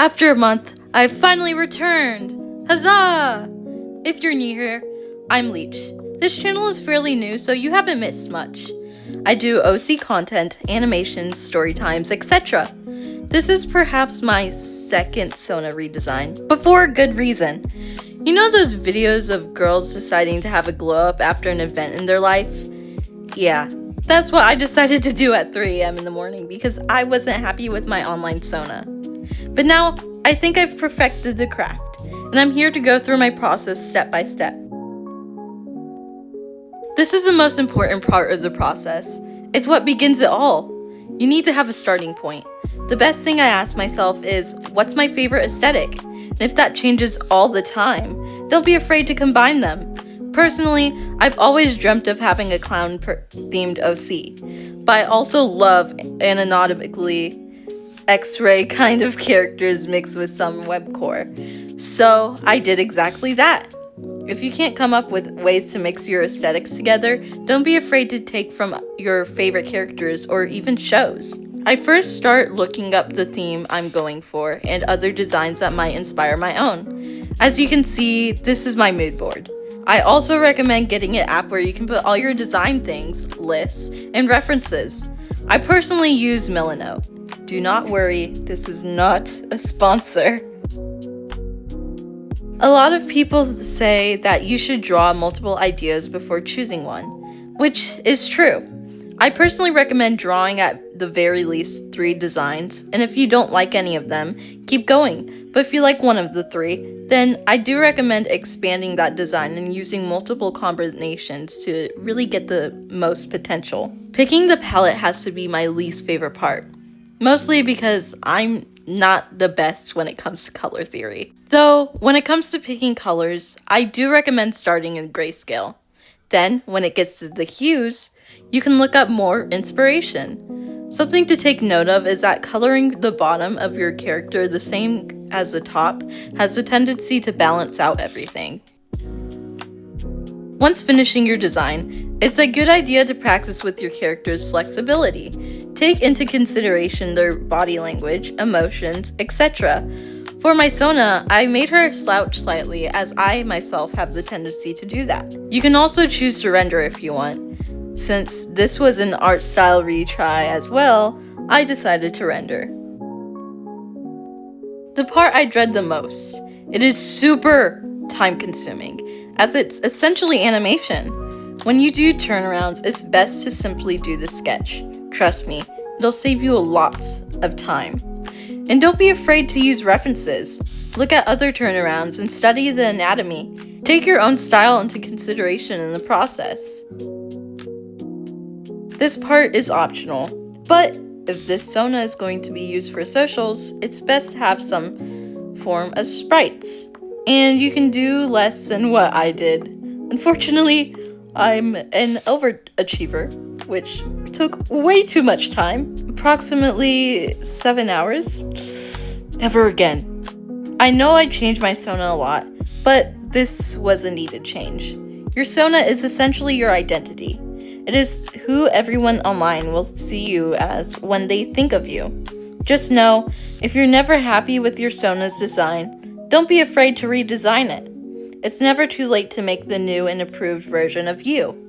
After a month, I've finally returned! Huzzah! If you're new here, I'm Lych. This channel is fairly new, so you haven't missed much. I do OC content, animations, story times, etc. This is perhaps my second Sona redesign, but for a good reason. You know those videos of girls deciding to have a glow up after an event in their life? Yeah, that's what I decided to do at 3 a.m. in the morning because I wasn't happy with my online Sona. But now, I think I've perfected the craft, and I'm here to go through my process step by step. This is the most important part of the process. It's what begins it all. You need to have a starting point. The best thing I ask myself is, what's my favorite aesthetic? And if that changes all the time, don't be afraid to combine them. Personally, I've always dreamt of having a clown-themed OC, but I also love anatomically X-ray kind of characters mixed with some webcore. So I did exactly that. If you can't come up with ways to mix your aesthetics together, don't be afraid to take from your favorite characters or even shows. I first start looking up the theme I'm going for and other designs that might inspire my own. As you can see, this is my mood board. I also recommend getting an app where you can put all your design things, lists, and references. I personally use Milanote. Do not worry, this is not a sponsor. A lot of people say that you should draw multiple ideas before choosing one, which is true. I personally recommend drawing at the very least 3 designs, and if you don't like any of them, keep going. But if you like one of the 3, then I do recommend expanding that design and using multiple combinations to really get the most potential. Picking the palette has to be my least favorite part. Mostly because I'm not the best when it comes to color theory. Though, when it comes to picking colors, I do recommend starting in grayscale. Then, when it gets to the hues, you can look up more inspiration. Something to take note of is that coloring the bottom of your character the same as the top has the tendency to balance out everything. Once finishing your design, it's a good idea to practice with your character's flexibility. Take into consideration their body language, emotions, etc. For my Sona, I made her slouch slightly as I myself have the tendency to do that. You can also choose to render if you want. Since this was an art style retry as well, I decided to render. The part I dread the most. It is super time consuming, as it's essentially animation. When you do turnarounds, it's best to simply do the sketch. Trust me, it'll save you lots of time. And don't be afraid to use references. Look at other turnarounds and study the anatomy. Take your own style into consideration in the process. This part is optional, but if this Sona is going to be used for socials, it's best to have some form of sprites. And you can do less than what I did. Unfortunately, I'm an overachiever, which took way too much time. Approximately 7 hours. Never again. I know I changed my Sona a lot, but this was a needed change. Your Sona is essentially your identity. It is who everyone online will see you as when they think of you. Just know, if you're never happy with your Sona's design, don't be afraid to redesign it. It's never too late to make the new and improved version of you.